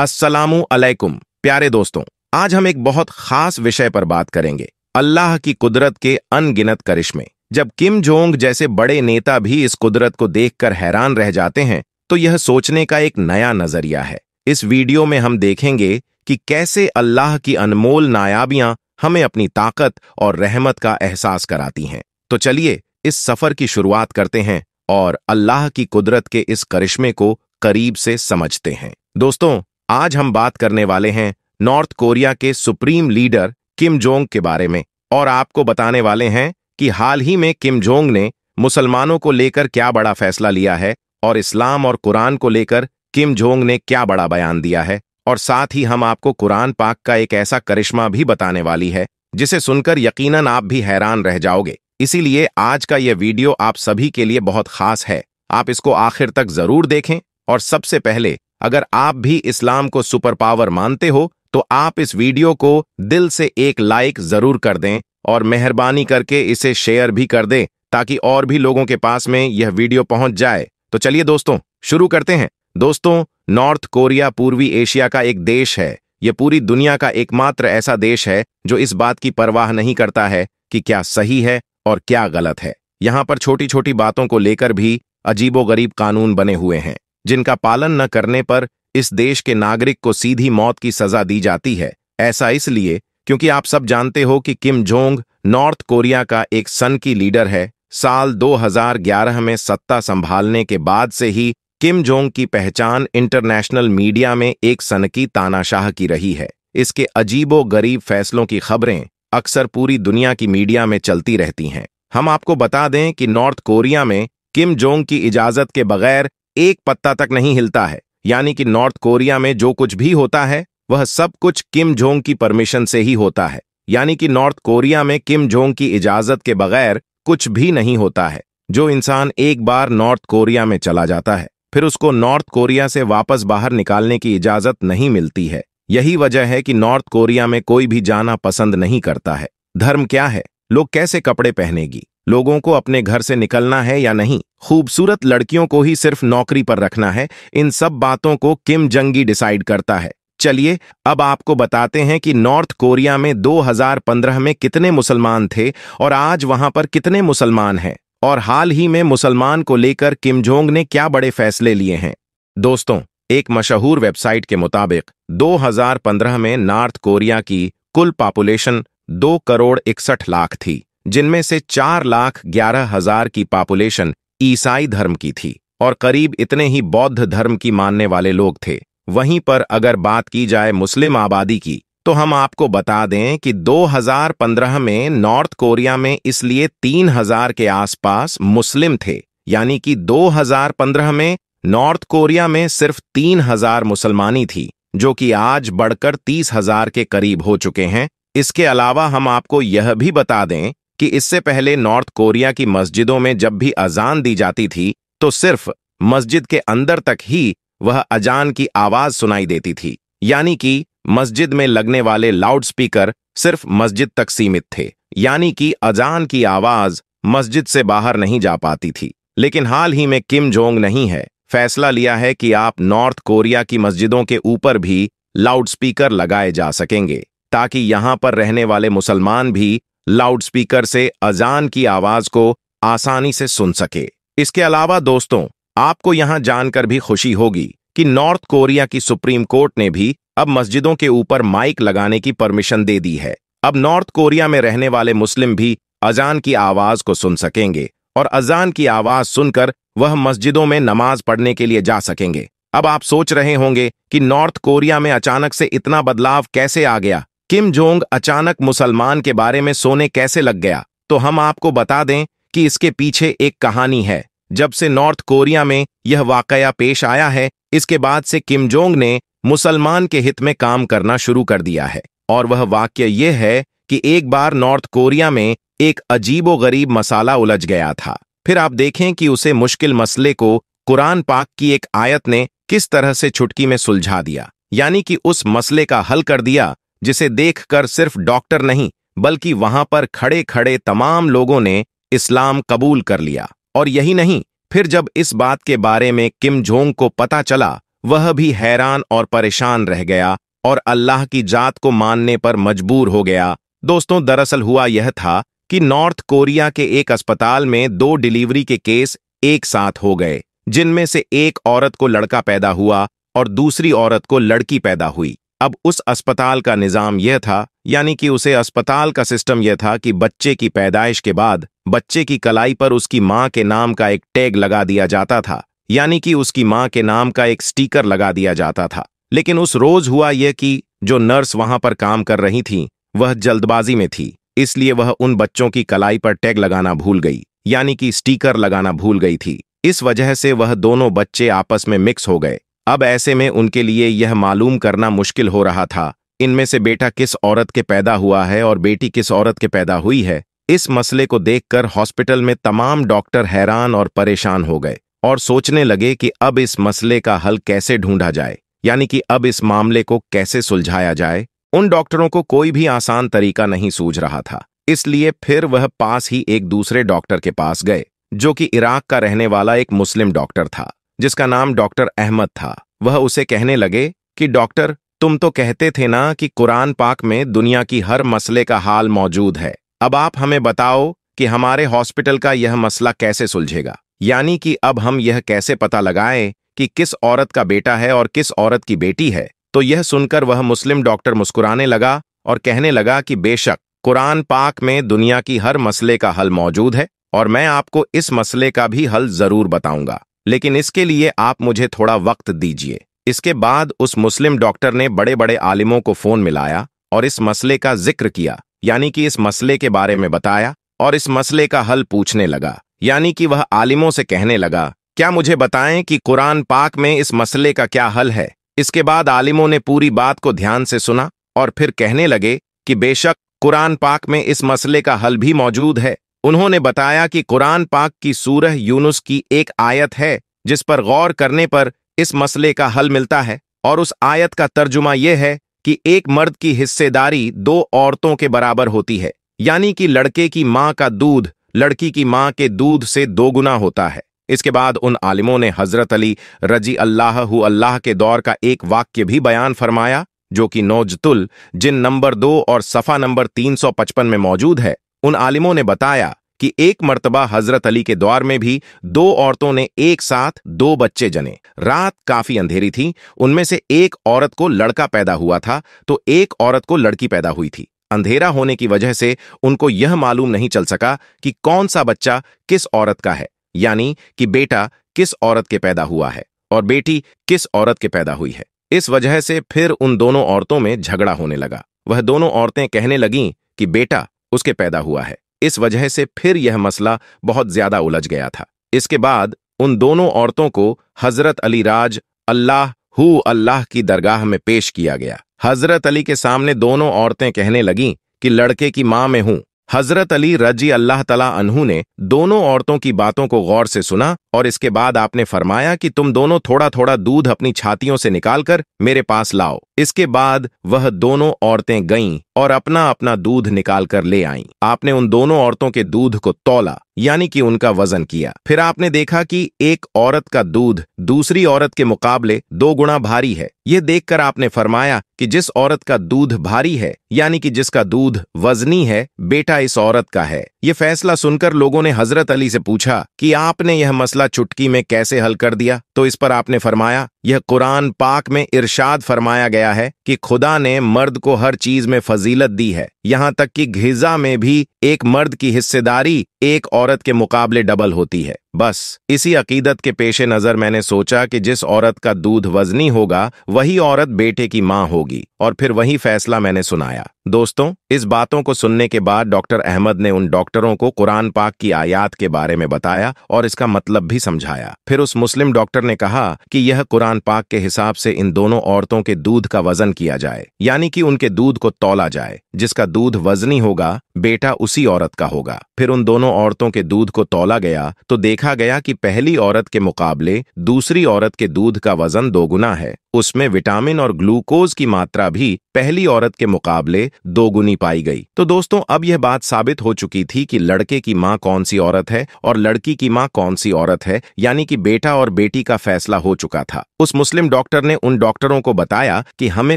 अस्सलामु अलैकुम प्यारे दोस्तों, आज हम एक बहुत खास विषय पर बात करेंगे, अल्लाह की कुदरत के अनगिनत करिश्मे। जब किम जोंग जैसे बड़े नेता भी इस कुदरत को देखकर हैरान रह जाते हैं, तो यह सोचने का एक नया नजरिया है। इस वीडियो में हम देखेंगे कि कैसे अल्लाह की अनमोल नायाबियां हमें अपनी ताकत और रहमत का एहसास कराती हैं। तो चलिए इस सफर की शुरुआत करते हैं और अल्लाह की कुदरत के इस करिश्मे को करीब से समझते हैं। दोस्तों, आज हम बात करने वाले हैं नॉर्थ कोरिया के सुप्रीम लीडर किम जोंग के बारे में, और आपको बताने वाले हैं कि हाल ही में किम जोंग ने मुसलमानों को लेकर क्या बड़ा फैसला लिया है और इस्लाम और कुरान को लेकर किम जोंग ने क्या बड़ा बयान दिया है। और साथ ही हम आपको कुरान पाक का एक ऐसा करिश्मा भी बताने वाली है जिसे सुनकर यकीनन आप भी हैरान रह जाओगे। इसीलिए आज का यह वीडियो आप सभी के लिए बहुत खास है। आप इसको आखिर तक जरूर देखें। और सबसे पहले, अगर आप भी इस्लाम को सुपर पावर मानते हो तो आप इस वीडियो को दिल से एक लाइक जरूर कर दें और मेहरबानी करके इसे शेयर भी कर दें ताकि और भी लोगों के पास में यह वीडियो पहुंच जाए। तो चलिए दोस्तों, शुरू करते हैं। दोस्तों, नॉर्थ कोरिया पूर्वी एशिया का एक देश है। यह पूरी दुनिया का एकमात्र ऐसा देश है जो इस बात की परवाह नहीं करता है कि क्या सही है और क्या गलत है। यहाँ पर छोटी छोटी बातों को लेकर भी अजीबोगरीब कानून बने हुए हैं, जिनका पालन न करने पर इस देश के नागरिक को सीधी मौत की सजा दी जाती है। ऐसा इसलिए क्योंकि आप सब जानते हो कि किम जोंग नॉर्थ कोरिया का एक सन की लीडर है। साल 2011 में सत्ता संभालने के बाद से ही किम जोंग की पहचान इंटरनेशनल मीडिया में एक सनकी तानाशाह की रही है। इसके अजीबो गरीब फैसलों की खबरें अक्सर पूरी दुनिया की मीडिया में चलती रहती हैं। हम आपको बता दें कि नॉर्थ कोरिया में किम जोंग की इजाजत के बगैर एक पत्ता तक नहीं हिलता है। यानी कि नॉर्थ कोरिया में जो कुछ भी होता है वह सब कुछ किम जोंग की परमिशन से ही होता है। यानी कि नॉर्थ कोरिया में किम जोंग की इजाजत के बगैर कुछ भी नहीं होता है। जो इंसान एक बार नॉर्थ कोरिया में चला जाता है, फिर उसको नॉर्थ कोरिया से वापस बाहर निकालने की इजाजत नहीं मिलती है। यही वजह है कि नॉर्थ कोरिया में कोई भी जाना पसंद नहीं करता है। धर्म क्या है, लोग कैसे कपड़े पहनेगी, लोगों को अपने घर से निकलना है या नहीं, खूबसूरत लड़कियों को ही सिर्फ नौकरी पर रखना है, इन सब बातों को किम जंगी डिसाइड करता है। चलिए अब आपको बताते हैं कि नॉर्थ कोरिया में 2015 में कितने मुसलमान थे और आज वहां पर कितने मुसलमान हैं, और हाल ही में मुसलमान को लेकर किम जोंग ने क्या बड़े फैसले लिए हैं। दोस्तों, एक मशहूर वेबसाइट के मुताबिक 2015 में नॉर्थ कोरिया की कुल पॉपुलेशन 2,61,00,000 थी, जिनमें से 4,11,000 की पॉपुलेशन ईसाई धर्म की थी और करीब इतने ही बौद्ध धर्म की मानने वाले लोग थे। वहीं पर अगर बात की जाए मुस्लिम आबादी की, तो हम आपको बता दें कि 2015 में नॉर्थ कोरिया में इसलिए 3,000 के आसपास मुस्लिम थे। यानी कि 2015 में नॉर्थ कोरिया में सिर्फ 3,000 मुसलमानी थी, जो कि आज बढ़कर 30,000 के करीब हो चुके हैं। इसके अलावा हम आपको यह भी बता दें कि इससे पहले नॉर्थ कोरिया की मस्जिदों में जब भी अजान दी जाती थी तो सिर्फ मस्जिद के अंदर तक ही वह अजान की आवाज सुनाई देती थी। यानी कि मस्जिद में लगने वाले लाउड स्पीकर सिर्फ मस्जिद तक सीमित थे। यानी कि अजान की आवाज मस्जिद से बाहर नहीं जा पाती थी। लेकिन हाल ही में किम जोंग नहीं है, फैसला लिया है कि आप नॉर्थ कोरिया की मस्जिदों के ऊपर भी लाउड स्पीकर लगाए जा सकेंगे, ताकि यहां पर रहने वाले मुसलमान भी लाउड स्पीकर से अजान की आवाज को आसानी से सुन सके। इसके अलावा दोस्तों, आपको यहां जानकर भी खुशी होगी कि नॉर्थ कोरिया की सुप्रीम कोर्ट ने भी अब मस्जिदों के ऊपर माइक लगाने की परमिशन दे दी है। अब नॉर्थ कोरिया में रहने वाले मुस्लिम भी अजान की आवाज को सुन सकेंगे और अजान की आवाज सुनकर वह मस्जिदों में नमाज पढ़ने के लिए जा सकेंगे। अब आप सोच रहे होंगे कि नॉर्थ कोरिया में अचानक से इतना बदलाव कैसे आ गया, किम जोंग अचानक मुसलमान के बारे में सोने कैसे लग गया। तो हम आपको बता दें कि इसके पीछे एक कहानी है। जब से नॉर्थ कोरिया में यह वाकया पेश आया है, इसके बाद से किम जोंग ने मुसलमान के हित में काम करना शुरू कर दिया है। और वह वाक्य यह है कि एक बार नॉर्थ कोरिया में एक अजीबोगरीब मसाला उलझ गया था। फिर आप देखें कि उसे मुश्किल मसले को कुरान पाक की एक आयत ने किस तरह से चुटकी में सुलझा दिया। यानी कि उस मसले का हल कर दिया जिसे देखकर सिर्फ डॉक्टर नहीं बल्कि वहां पर खड़े खड़े तमाम लोगों ने इस्लाम कबूल कर लिया। और यही नहीं, फिर जब इस बात के बारे में किम जोंग को पता चला, वह भी हैरान और परेशान रह गया और अल्लाह की जात को मानने पर मजबूर हो गया। दोस्तों, दरअसल हुआ यह था कि नॉर्थ कोरिया के एक अस्पताल में 2 डिलीवरी के केस एक साथ हो गए, जिनमें से एक औरत को लड़का पैदा हुआ और दूसरी औरत को लड़की पैदा हुई। अब उस अस्पताल का निजाम यह था, यानी कि उसे अस्पताल का सिस्टम यह था कि बच्चे की पैदाइश के बाद बच्चे की कलाई पर उसकी मां के नाम का एक टैग लगा दिया जाता था, यानी कि उसकी मां के नाम का एक स्टिकर लगा दिया जाता था। लेकिन उस रोज हुआ यह कि जो नर्स वहां पर काम कर रही थी वह जल्दबाजी में थी, इसलिए वह उन बच्चों की कलाई पर टैग लगाना भूल गई, यानी कि स्टिकर लगाना भूल गई थी। इस वजह से वह दोनों बच्चे आपस में मिक्स हो गए। अब ऐसे में उनके लिए यह मालूम करना मुश्किल हो रहा था इनमें से बेटा किस औरत के पैदा हुआ है और बेटी किस औरत के पैदा हुई है। इस मसले को देखकर हॉस्पिटल में तमाम डॉक्टर हैरान और परेशान हो गए और सोचने लगे कि अब इस मसले का हल कैसे ढूंढा जाए, यानी कि अब इस मामले को कैसे सुलझाया जाए। उन डॉक्टरों को कोई भी आसान तरीका नहीं सूझ रहा था, इसलिए फिर वह पास ही एक दूसरे डॉक्टर के पास गए, जो कि इराक का रहने वाला एक मुस्लिम डॉक्टर था, जिसका नाम डॉक्टर अहमद था। वह उसे कहने लगे कि डॉक्टर, तुम तो कहते थे ना कि कुरान पाक में दुनिया की हर मसले का हाल मौजूद है। अब आप हमें बताओ कि हमारे हॉस्पिटल का यह मसला कैसे सुलझेगा, यानी कि अब हम यह कैसे पता लगाएं कि किस औरत का बेटा है और किस औरत की बेटी है। तो यह सुनकर वह मुस्लिम डॉक्टर मुस्कुराने लगा और कहने लगा कि बेशक कुरान पाक में दुनिया की हर मसले का हल मौजूद है और मैं आपको इस मसले का भी हल जरूर बताऊंगा, लेकिन इसके लिए आप मुझे थोड़ा वक्त दीजिए। इसके बाद उस मुस्लिम डॉक्टर ने बड़े बड़े आलिमों को फोन मिलाया और इस मसले का जिक्र किया, यानी कि इस मसले के बारे में बताया और इस मसले का हल पूछने लगा, यानी कि वह आलिमों से कहने लगा, क्या मुझे बताएं कि कुरान पाक में इस मसले का क्या हल है। इसके बाद आलिमों ने पूरी बात को ध्यान से सुना और फिर कहने लगे कि बेशक कुरान पाक में इस मसले का हल भी मौजूद है। उन्होंने बताया कि कुरान पाक की सूरह यूनुस की एक आयत है जिस पर गौर करने पर इस मसले का हल मिलता है, और उस आयत का तर्जुमा यह है कि एक मर्द की हिस्सेदारी 2 औरतों के बराबर होती है, यानी कि लड़के की मां का दूध लड़की की मां के दूध से 2 गुना होता है। इसके बाद उन आलिमों ने हजरत अली रजी अल्लाह के दौर का एक वाक्य भी बयान फरमाया, जो कि नौजतुल जिन नंबर 2 और सफ़ा नंबर 355 में मौजूद है। उन आलिमों ने बताया कि एक मर्तबा हजरत अली के दौर में भी 2 औरतों ने एक साथ 2 बच्चे जने। रात काफी अंधेरी थी, उनमें से एक औरत को लड़का पैदा हुआ था तो एक औरत को लड़की पैदा हुई थी। अंधेरा होने की वजह से उनको यह मालूम नहीं चल सका कि कौन सा बच्चा किस औरत का है, यानी कि बेटा किस औरत के पैदा हुआ है और बेटी किस औरत के पैदा हुई है। इस वजह से फिर उन दोनों औरतों में झगड़ा होने लगा। वह दोनों औरतें कहने लगीं कि बेटा उसके पैदा हुआ है। इस वजह से फिर यह मसला बहुत ज्यादा उलझ गया था। इसके बाद उन दोनों औरतों को हजरत अली राज अल्लाह की दरगाह में पेश किया गया। हजरत अली के सामने दोनों औरतें कहने लगीं कि लड़के की मां मैं हूं। हजरत अली रजी अल्लाह तला अन्हु ने दोनों औरतों की बातों को गौर से सुना और इसके बाद आपने फरमाया कि तुम दोनों थोड़ा थोड़ा दूध अपनी छातियों से निकालकर मेरे पास लाओ। इसके बाद वह दोनों औरतें गईं और अपना अपना दूध निकालकर ले आईं। आपने उन दोनों औरतों के दूध को तौला, यानी कि उनका वजन किया। फिर आपने देखा कि एक औरत का दूध दूसरी औरत के मुकाबले 2 गुना भारी है। यह देखकर आपने फरमाया कि जिस औरत का दूध भारी है, यानी कि जिसका दूध वजनी है, बेटा इस औरत का है। यह फैसला सुनकर लोगों ने हजरत अली से पूछा कि आपने यह मसला चुटकी में कैसे हल कर दिया। तो इस पर आपने फरमाया, यह कुरान पाक में इरशाद फरमाया गया है कि खुदा ने मर्द को हर चीज में फजीलत दी है, यहां तक कि ग़िज़ा में भी एक मर्द की हिस्सेदारी एक औरत के मुकाबले डबल होती है। बस इसी अकीदत के पेश नजर मैंने सोचा कि जिस औरत का दूध वजनी होगा वही औरत बेटे की मां होगी, और फिर वही फैसला मैंने सुनाया। दोस्तों, इस बातों को सुनने के बाद डॉक्टर अहमद ने उन डॉक्टरों को कुरान पाक की आयात के बारे में बताया और इसका मतलब भी समझाया। फिर उस मुस्लिम डॉक्टर ने कहा कि यह कुरान पाक के हिसाब से इन दोनों औरतों के दूध का वजन किया जाए, यानी कि उनके दूध को तौला जाए। जिसका दूध वजनी होगा बेटा उसी औरत का होगा। फिर उन दोनों औरतों के दूध को तौला गया तो देखा गया कि पहली औरत के मुकाबले दूसरी औरत के दूध का वजन 2 गुना है उसमें विटामिन और ग्लूकोज की मात्रा भी पहली औरत के मुकाबले 2 गुनी पाई गई। तो दोस्तों, अब यह बात साबित हो चुकी थी कि लड़के की मां कौन सी औरत है और लड़की की मां कौन सी औरत है, यानी कि बेटा और बेटी का फैसला हो चुका था। उस मुस्लिम डॉक्टर ने उन डॉक्टरों को बताया कि हमें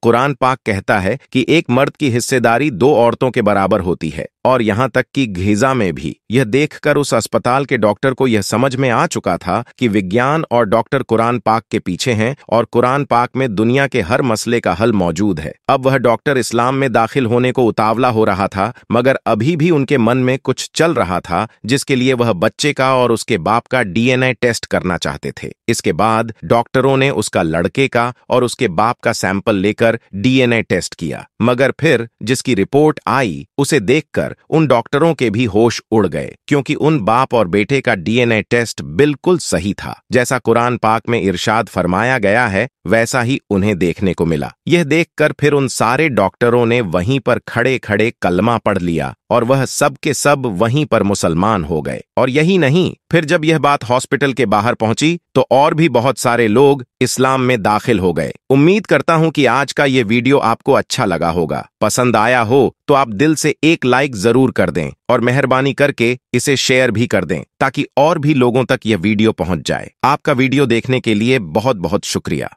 कुरान पाक कहता है कि एक मर्द की हिस्सेदारी 2 औरतों के बराबर होती है, और यहां तक कि ग़िज़ा में भी। यह देखकर उस अस्पताल के डॉक्टर को यह समझ में आ चुका था कि विज्ञान और डॉक्टर कुरान पाक के पीछे हैं और कुरान पाक में दुनिया के हर मसले का हल मौजूद है। अब वह डॉक्टर इस्लाम में दाखिल होने को उतावला हो रहा था, मगर अभी भी उनके मन में कुछ चल रहा था, जिसके लिए वह बच्चे का और उसके बाप का डीएनए टेस्ट करना चाहते थे। इसके बाद डॉक्टरों ने उसका लड़के का और उसके बाप का सैंपल लेकर डीएनए टेस्ट किया, मगर फिर जिसकी रिपोर्ट आई उसे देखकर उन डॉक्टरों के भी होश उड़ गए, क्योंकि उन बाप और बेटे का डीएनए टेस्ट बिल्कुल सही था। जैसा कुरान पाक में इरशाद फरमाया गया है, वैसा ही उन्हें देखने को मिला। यह देखकर फिर उन सारे डॉक्टरों ने वहीं पर खड़े खड़े कलमा पढ़ लिया और वह सब के सब वहीं पर मुसलमान हो गए। और यही नहीं, फिर जब यह बात हॉस्पिटल के बाहर पहुंची तो और भी बहुत सारे लोग इस्लाम में दाखिल हो गए। उम्मीद करता हूं कि आज का ये वीडियो आपको अच्छा लगा होगा। पसंद आया हो तो आप दिल से एक लाइक जरूर कर दें और मेहरबानी करके इसे शेयर भी कर दें, ताकि और भी लोगों तक यह वीडियो पहुंच जाए। आपका वीडियो देखने के लिए बहुत बहुत शुक्रिया।